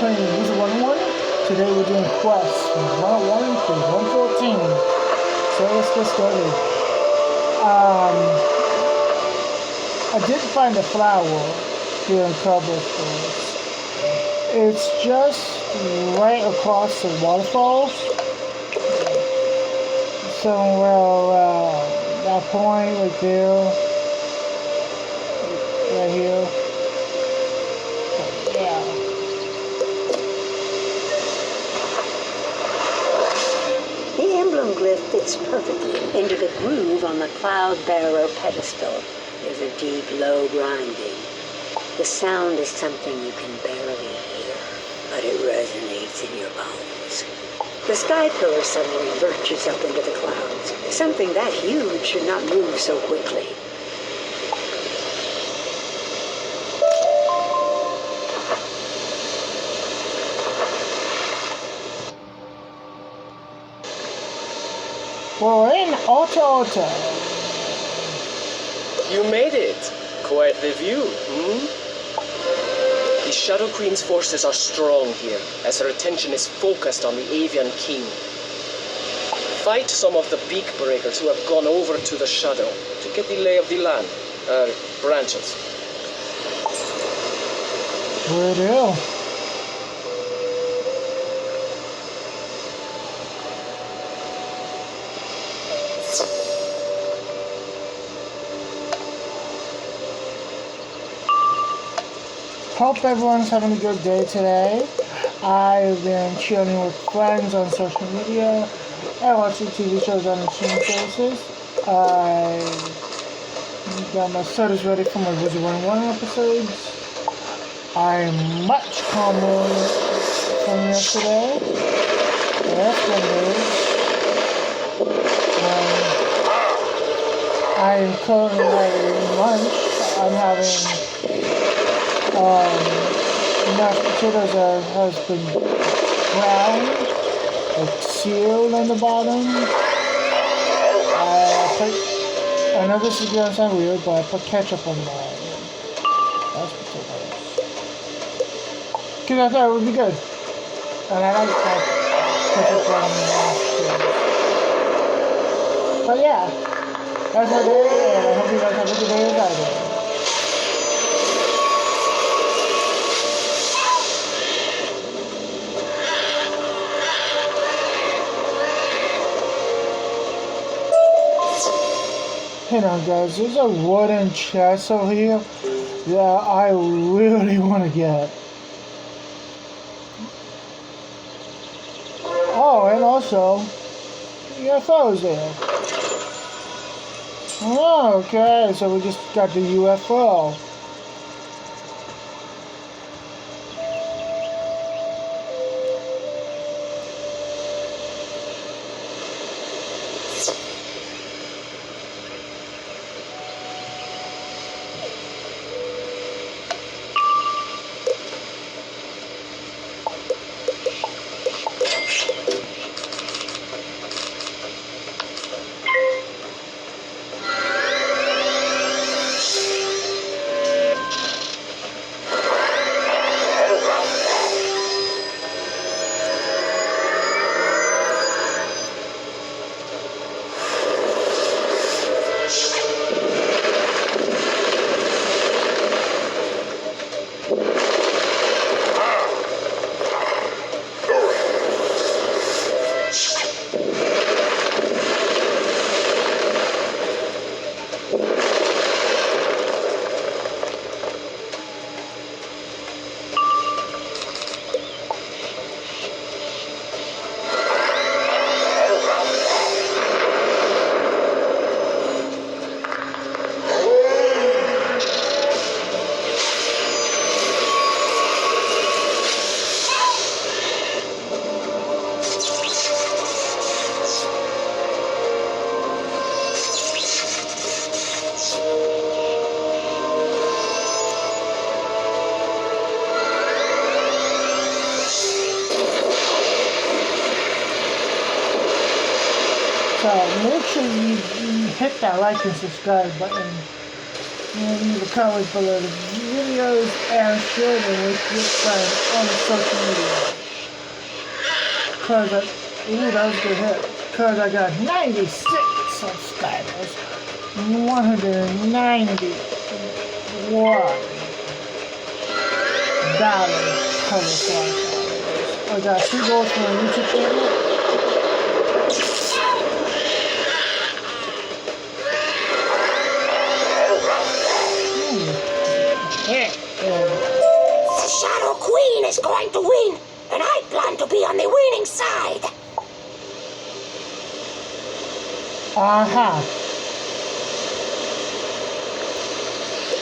playing Wizard101. Today we're doing quests from 101 to 114. So let's get started. I did find a flower here in Cobblestone. It's just right across the waterfalls. Somewhere that point right there. Right here. Yeah. The emblem glyph fits perfectly into the groove on the cloud barrow pedestal. There's a deep, low grinding. The sound is something you can barely hear, but it resonates in your bones. The sky pillar suddenly lurches up into the clouds. Something that huge should not move so quickly. We're in Alto Alto. You made it. Quite the view, The Shadow Queen's forces are strong here, as her attention is focused on the Avian King. Fight some of the beak breakers who have gone over to the Shadow to get the lay of the land, branches. Where do? Hope everyone's having a good day today. I've been chilling with friends on social media and watching TV shows on the streaming services. I got my studies ready for my Wizard101 episodes. I'm much calmer from yesterday. That's good news. I am currently having lunch. I'm having mashed potatoes that has been browned, like sealed on the bottom. I know this is gonna sound weird, but I put ketchup on my mashed potatoes. Because I thought it would be good. And I like ketchup on mashed potatoes. But yeah, that's my day, and I hope you guys have a good day as I do. Hang on guys, there's a wooden chest over here that I really want to get. Oh, and also, UFOs there. Oh, okay, so we just got the UFO. So make sure you hit that like and subscribe button and leave a comment below the video videos and share them with your friends on social media. Cause that was a good hit. Cause I got 96 subscribers, 191 dollars public Wi-Fi. I got 2 goals for my YouTube channel. The Shadow Queen is going to win, and I plan to be on the winning side. Aha.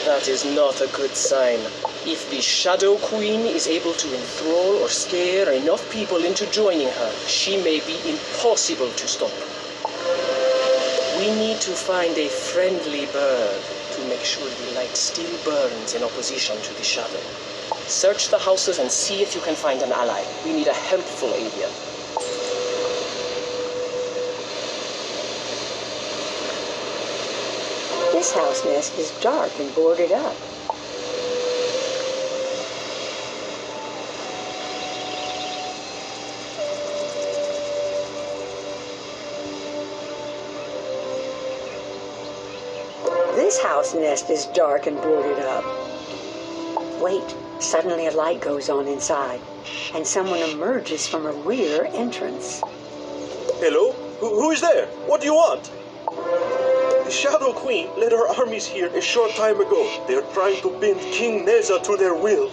That is not a good sign. If the Shadow Queen is able to enthrall or scare enough people into joining her, she may be impossible to stop. We need to find a friendly bird to make sure the light still burns in opposition to the shadow. Search the houses and see if you can find an ally. We need a helpful avian. This house nest is dark and boarded up. This house nest is dark and boarded up. Wait, suddenly a light goes on inside, and someone emerges from a rear entrance. Hello? Who is there? What do you want? The Shadow Queen led her armies here a short time ago. They are trying to bend King Neza to their will.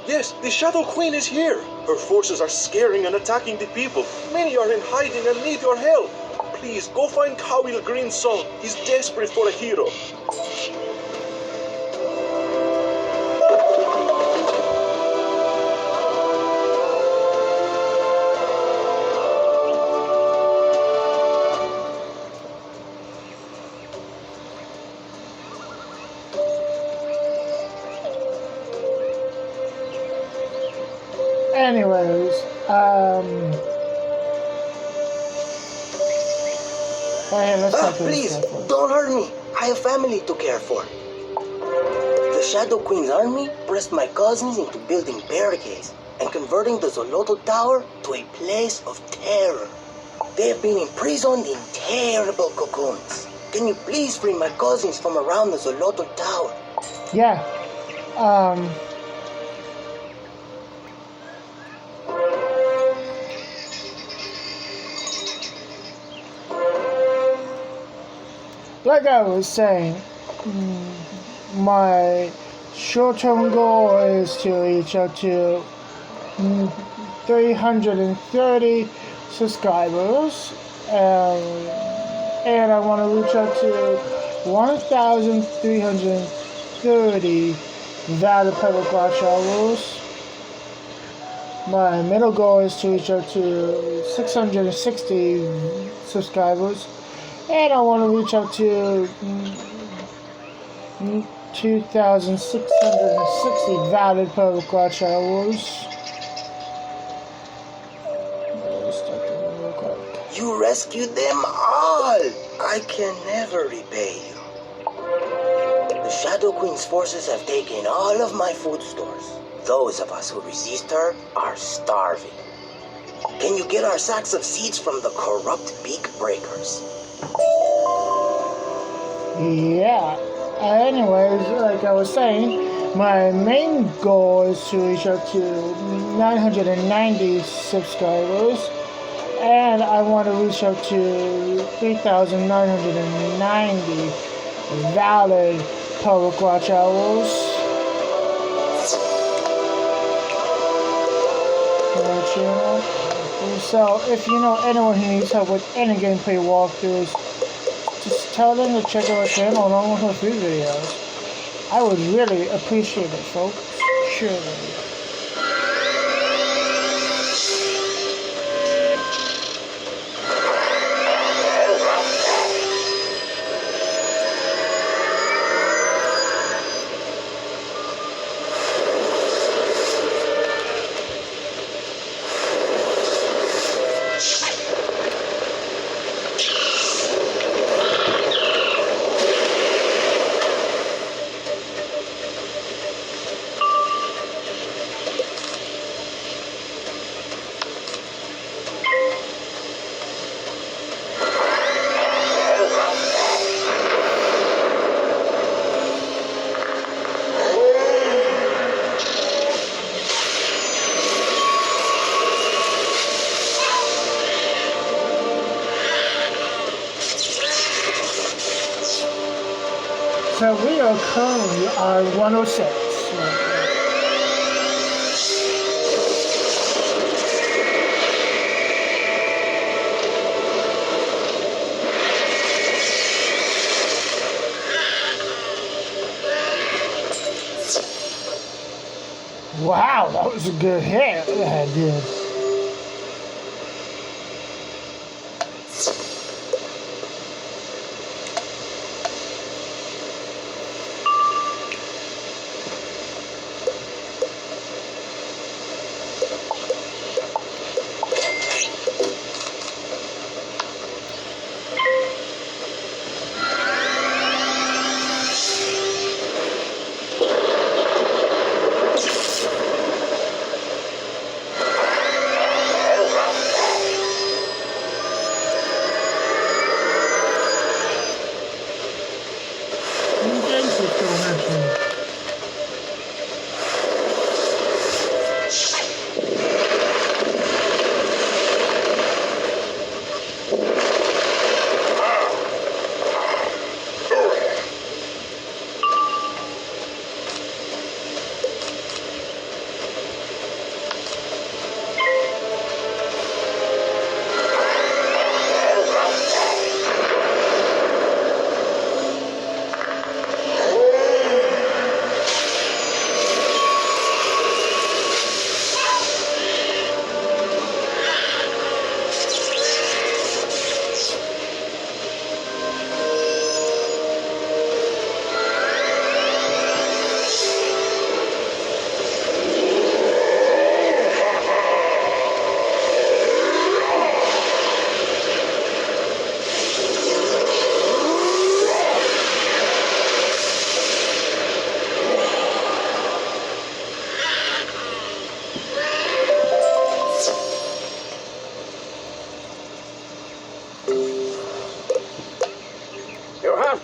Yes, the Shadow Queen is here. Her forces are scaring and attacking the people. Many are in hiding and need your help. Please, go find Kawil Green's son. He's desperate for a hero. Anyways, hey, let's talk to Please, this guy. don't hurt me. I have family to care for. The Shadow Queen's army pressed my cousins into building barricades and converting the Zoloto Tower to a place of terror. They have been imprisoned in terrible cocoons. Can you please free my cousins from around the Zoloto Tower? Yeah. Like I was saying, my short-term goal is to reach out to 330 subscribers, and I want to reach out to 1,330 valid public watch hours. My middle goal is to reach out to 660 subscribers. And I want to reach out to 2,660 valid public watch hours. You rescued them all! I can never repay you. The Shadow Queen's forces have taken all of my food stores. Those of us who resist her are starving. Can you get our sacks of seeds from the corrupt beak breakers? Yeah. Anyways, like I was saying, my main goal is to reach out to 990 subscribers, and I want to reach out to 3,990 valid public watch hours. Channel. So if you know anyone who needs help with any gameplay walkthroughs, just tell them to check out our channel along with our free videos. I would really appreciate it, folks. Surely. So we are currently on 106. Wow, that was a good hit. Yeah, I did.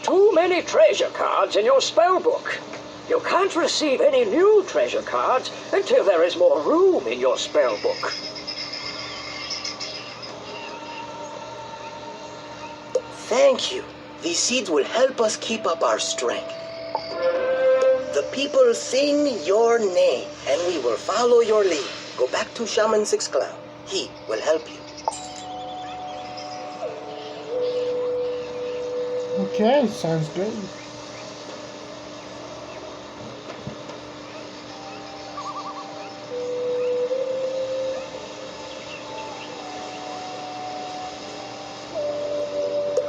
Too many treasure cards in your spell book. You can't receive any new treasure cards until there is more room in your spell book. Thank you. These seeds will help us keep up our strength. The people sing your name, and we will follow your lead. Go back to Shaman Six Cloud. He will help you. Okay, sounds good.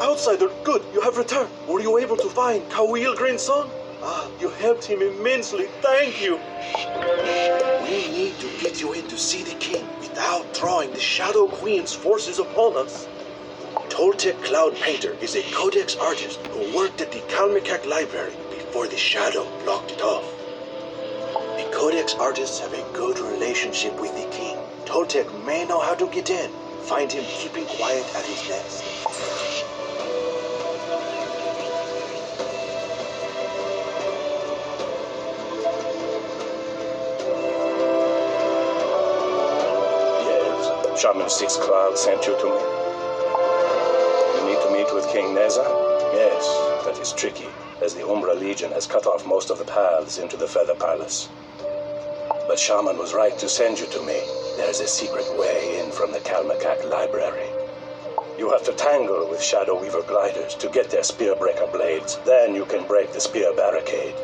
Outsider, good, you have returned. Were you able to find Kawil, grandson? Ah, you helped him immensely. Thank you. We need to get you in to see the king without drawing the Shadow Queen's forces upon us. Toltec Cloud Painter is a codex artist who worked at the Kalmikak Library before the Shadow blocked it off. The codex artists have a good relationship with the king. Toltec may know how to get in. Find him keeping quiet at his nest. Yes, Shaman Six Cloud sent you to me. You need to meet with King Neza? Yes, that is tricky, as the Umbra Legion has cut off most of the paths into the Feather Palace. But Shaman was right to send you to me. There's a secret way in from the Kalmakak Library. You have to tangle with Shadow Weaver gliders to get their Spearbreaker blades. Then you can break the spear barricade.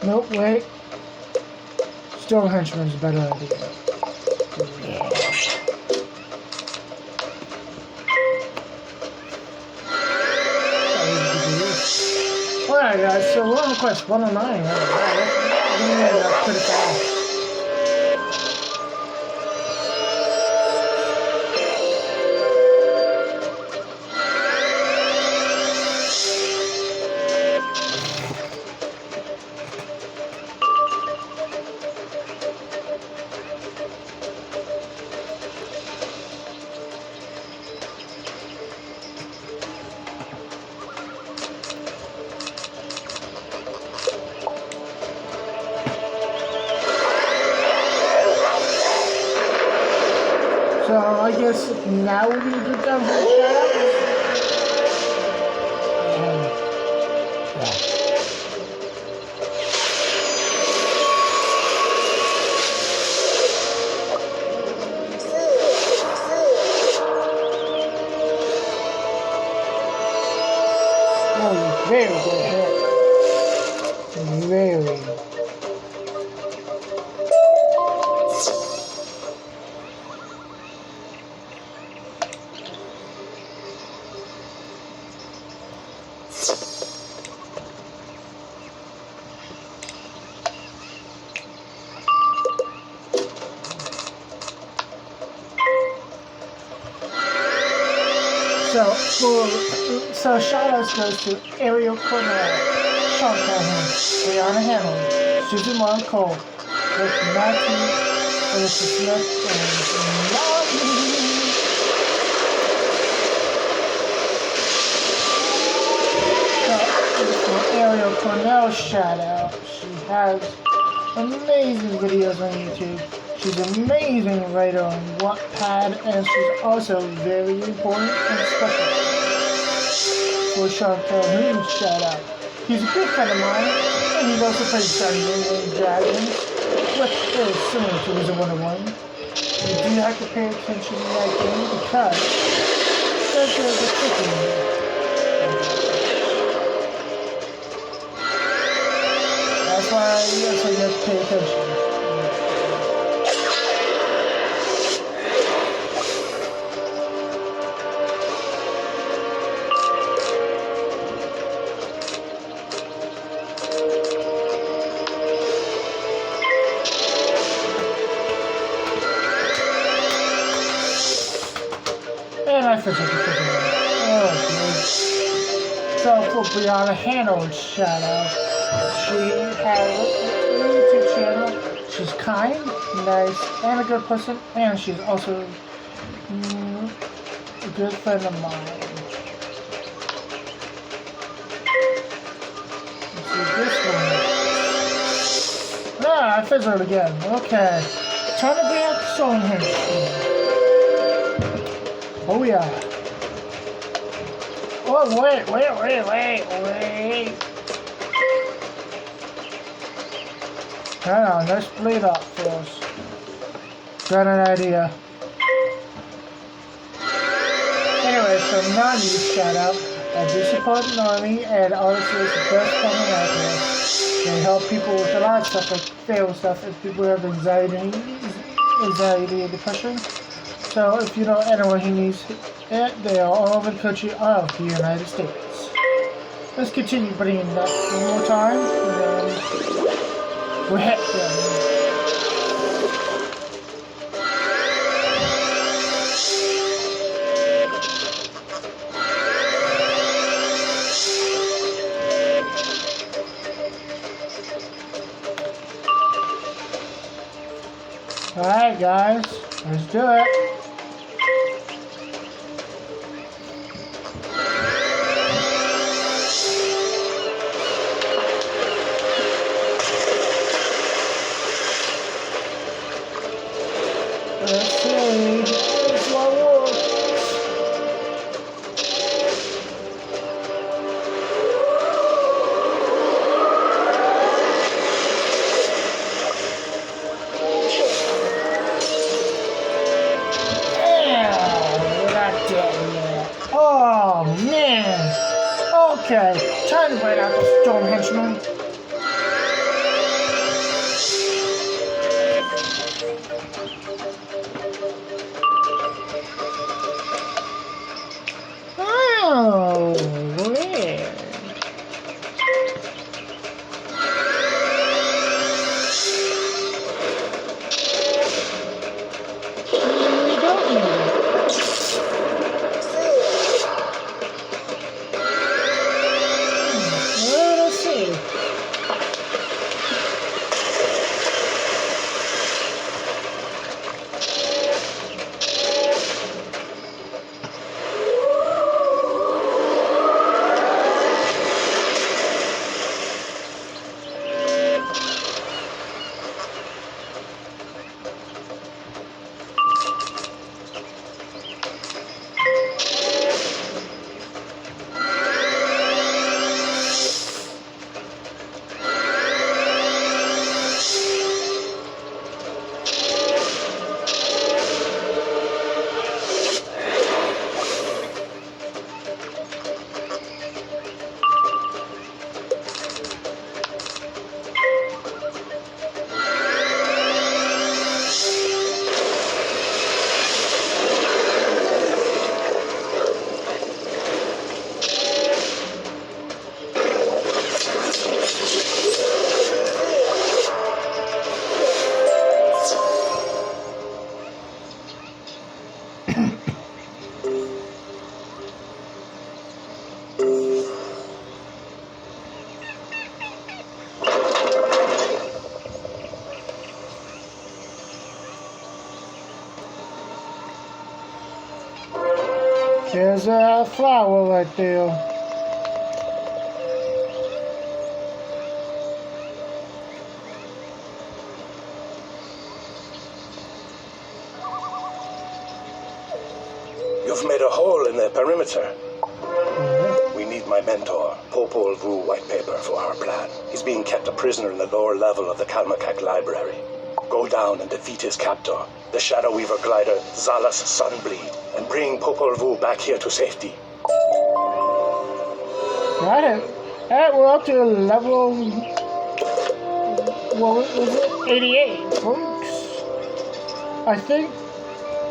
Nope, wait. Still Henchman's a better idea. Yeah. Alright guys, so we're on quest 109. That's pretty fast. guess now would be a good time for a shout-out? Oh, very good hit. Very. So shoutouts goes to Ariel Cornell, Sean Calhoun, Brianna Hamlin, Susan Martin Cole, Rick Matthew, Alyssa Smith, and for Ariel Cornell shoutout, she has amazing videos on YouTube. She's an amazing writer on Wattpad, and she's also very important and special. For Sean Calhoun's shout out. He's a good friend of mine, and he's also played Dungeons and Dragons, which is similar to Wizard101. You do have to pay attention to that game because there's a trick in there. That's why you have to pay attention. And I forget the freaking name. Oh, dude. So for Brianna Hano's shout out, she has a YouTube channel. She's kind, nice, and a good person, and she's also a good friend of mine. Let's see this one. Ah, I fizzled again. Okay. Time to bring up Stonehenge. Oh yeah. Oh wait. Hang on, let's bleed up first. Got an idea. Anyway, so NAMI shout out. I do support NAMI, and honestly it's the best company out there. They help people with a lot of stuff like fail stuff if people have anxiety and depression. So if you know anyone who needs it, they are all over the country of the United States. Let's continue bringing that one more time, and then we'll hit them. Alright guys, let's do it. Let's see. It's my work. Oh man! Okay, time to bring out the storm henchman. Oh, weird. We don't need it. Let's see. There's a flower right there. You've made a hole in the perimeter. We need my mentor, Popol Vuh white paper for our plan. He's being kept a prisoner in the lower level of the Kalmakak library. Go down and defeat his captor, the Shadow Weaver glider Zalas Sunbleed, and bring Popol Vuh back here to safety. Right. Alright, we're up to level, what was it? 88, folks. I think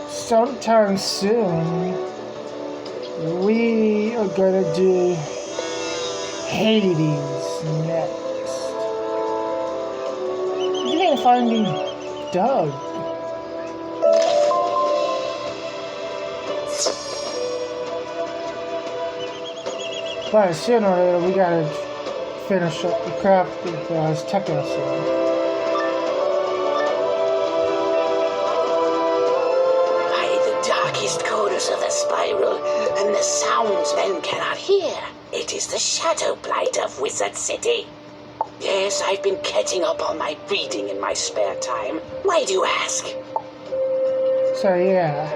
sometime soon we are gonna do Hades next. You can find Doug. But sooner or later, we gotta finish up the craft of Azteca. By the darkest corners of the spiral, and the sounds men cannot hear, it is the shadow blight of Wizard City. Yes, I've been catching up on my reading in my spare time. Why do you ask? So yeah.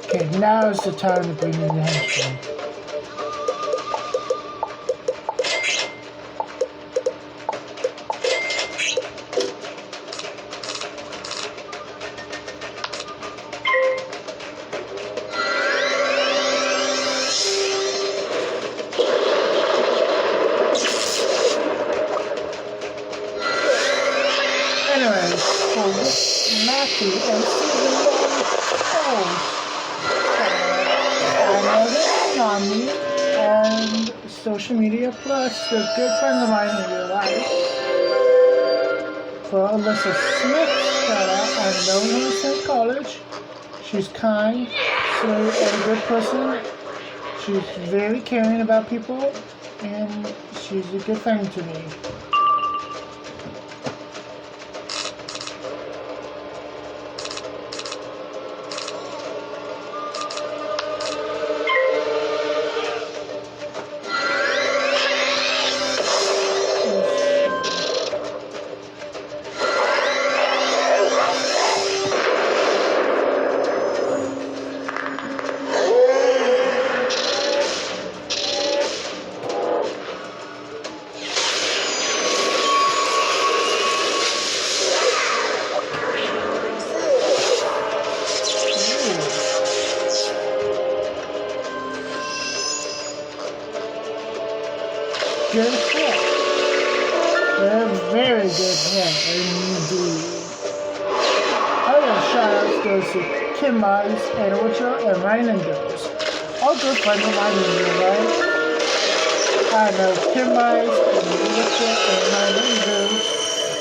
Okay, now is the time to bring in the henchman. Anyways, for this Matthew and season 1 NAMI and Social Media Plus, a good friend of mine in real life. For Alyssa Smith, shout out. I've known her since college. She's kind, sweet, and a good person. She's very caring about people, and she's a good friend to me. Good hair. They're very good hair, indeed. Other shoutouts goes to Kim Mize, and Ocho, and Ryan Goes. All good friends of mine in real life. I know Kim Mize, and Ocho, and Ryan Goes.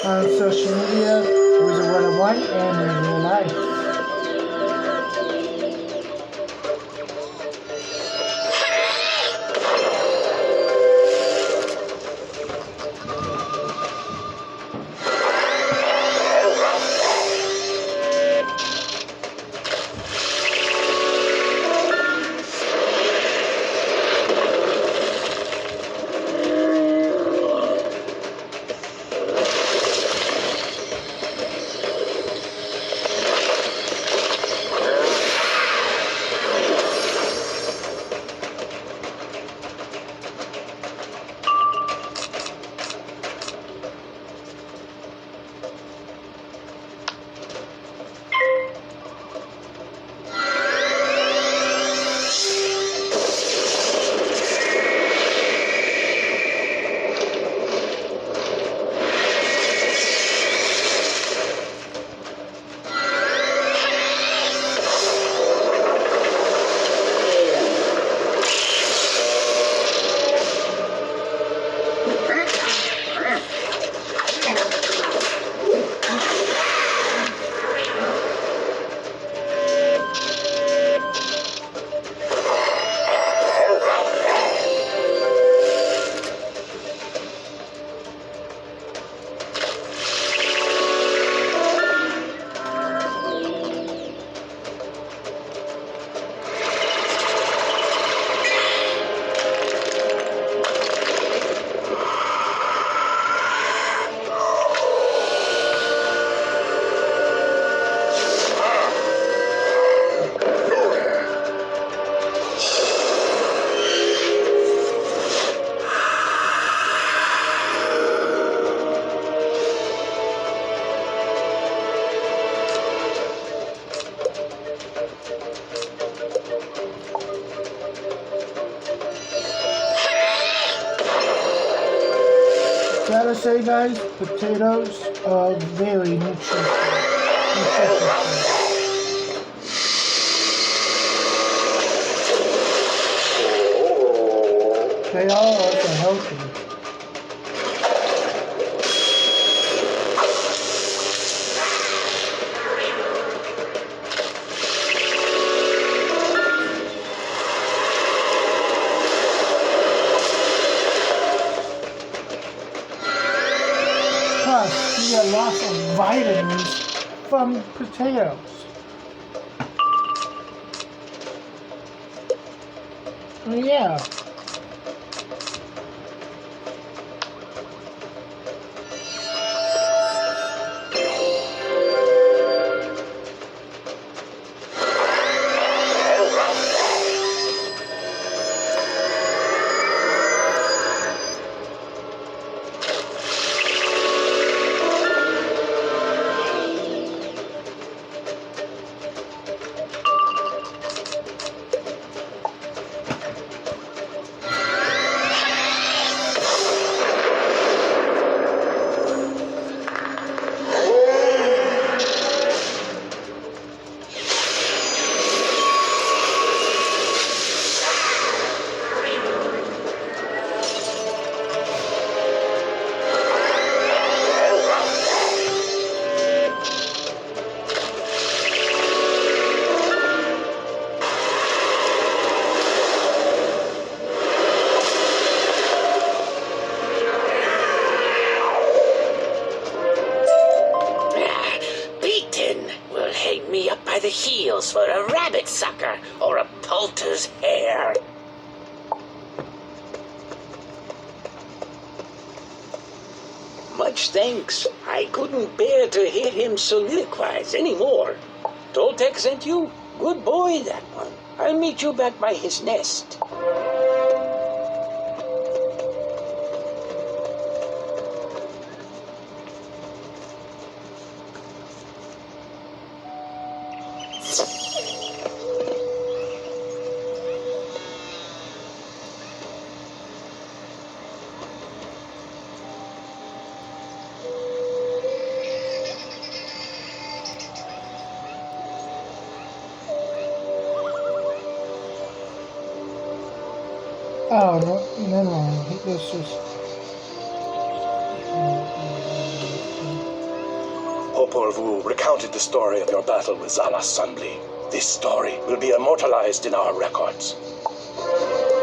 on social media, Wizard101, and in real life. Gotta say, guys, potatoes are very nutritious. They are also healthy. Plus, you get lots of vitamins from potatoes. Yeah. The heels for a rabbit sucker or a poulter's hair. Much thanks. I couldn't bear to hear him soliloquize anymore. Toltec sent you? Good boy, that one. I'll meet you back by his nest. Oh, no, never mind. This is... Popol Vuh recounted the story of your battle with Zala Sunbli. This story will be immortalized in our records.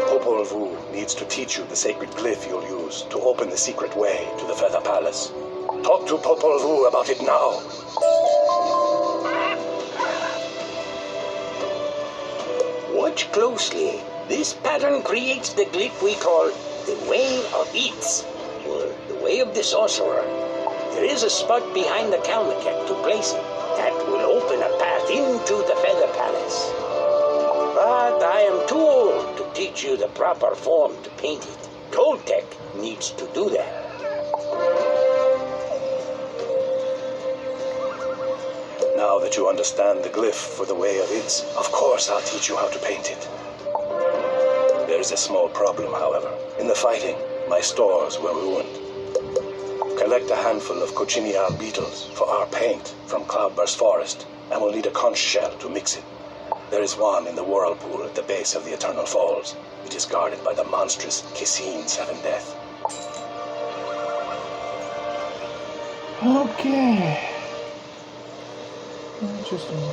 Popol Vuh needs to teach you the sacred glyph you'll use to open the secret way to the Feather Palace. Talk to Popol Vuh about it now. Watch closely. This pattern creates the glyph we call the Way of Eats, or the Way of the Sorcerer. There is a spot behind the Kalmaket to place it that will open a path into the Feather Palace. But I am too old to teach you the proper form to paint it. Toltec needs to do that. Now that you understand the glyph for the Way of Ids, of course I'll teach you how to paint it. There's a small problem, however. In the fighting, my stores were ruined. Collect a handful of cochineal beetles for our paint from Cloudburst Forest, and we'll need a conch shell to mix it. There is one in the whirlpool at the base of the Eternal Falls. It is guarded by the monstrous Kissine Seven Death. Okay. Interesting.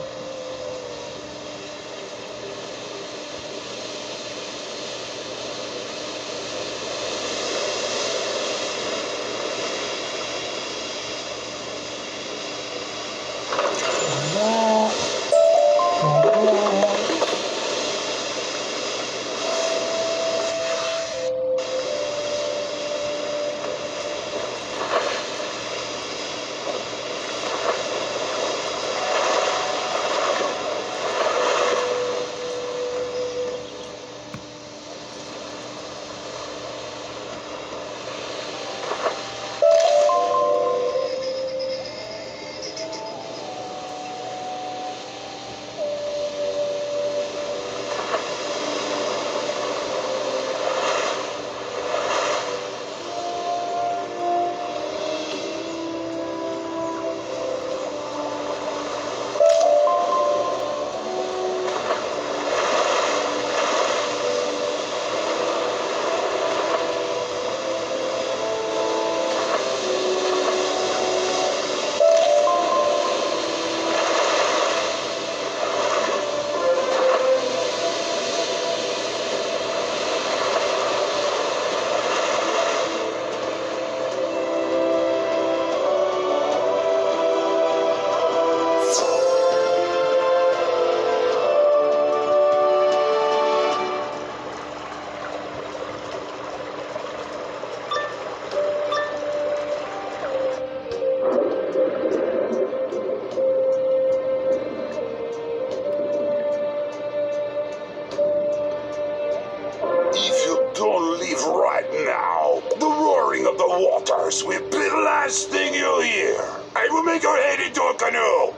Will be the last thing you'll hear. I will make your head into a canoe.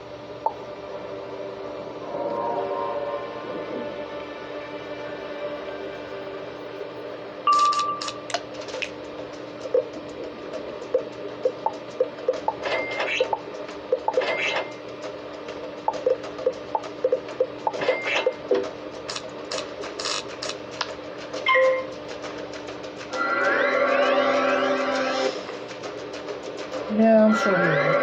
Yeah, I'm sure he will.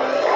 Yeah.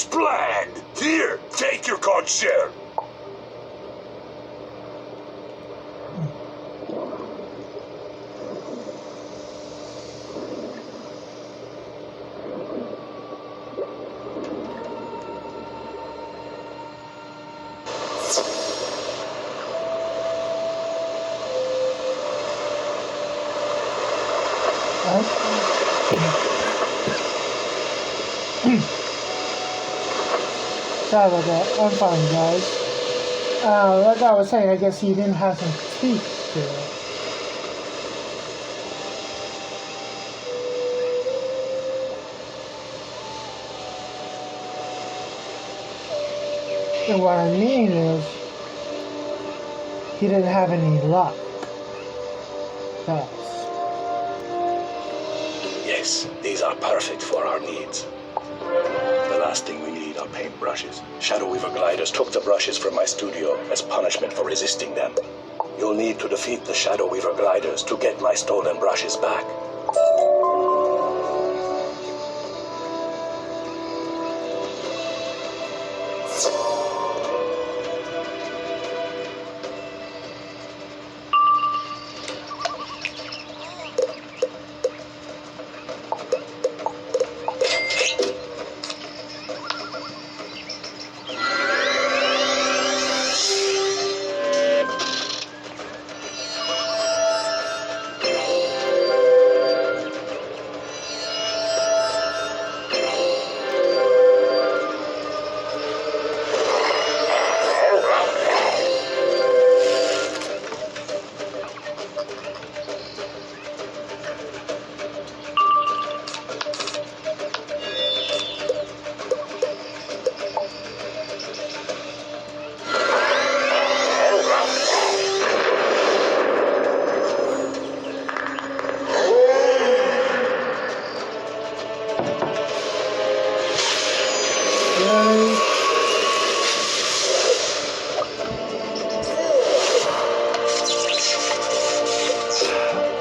as planned. Here, take your card share. Sorry about that. I'm fine, guys. Like I was saying, I guess he didn't have some teeth to it. And what I mean is, he didn't have any luck. That's... Yes, these are perfect for our needs. The last thing we need are paintbrushes. Shadow Weaver gliders took the brushes from my studio as punishment for resisting them. You'll need to defeat the Shadow Weaver gliders to get my stolen brushes back.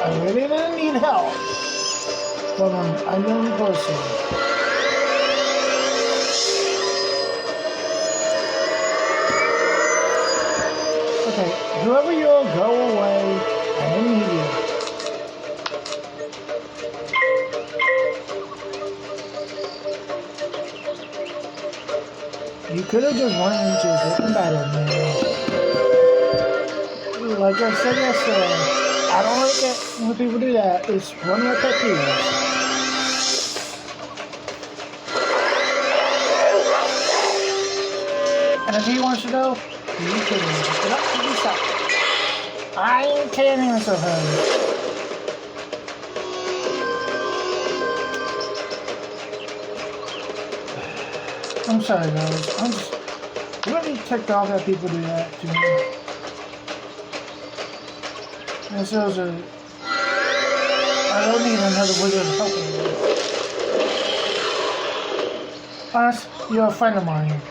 I really didn't need help from an unknown person. Okay, whoever you are, go away. I didn't need you. You could have just went into a different battle, man. Like I said yesterday, I don't like it when people do that. It's one of my pet peeves. And if he wants to know, you can look it up for yourself. I can't answer him. I'm sorry, guys. I'm just really ticked off that people do that to me. And so I don't need another wizard helping me. Honest, you're a friend of mine.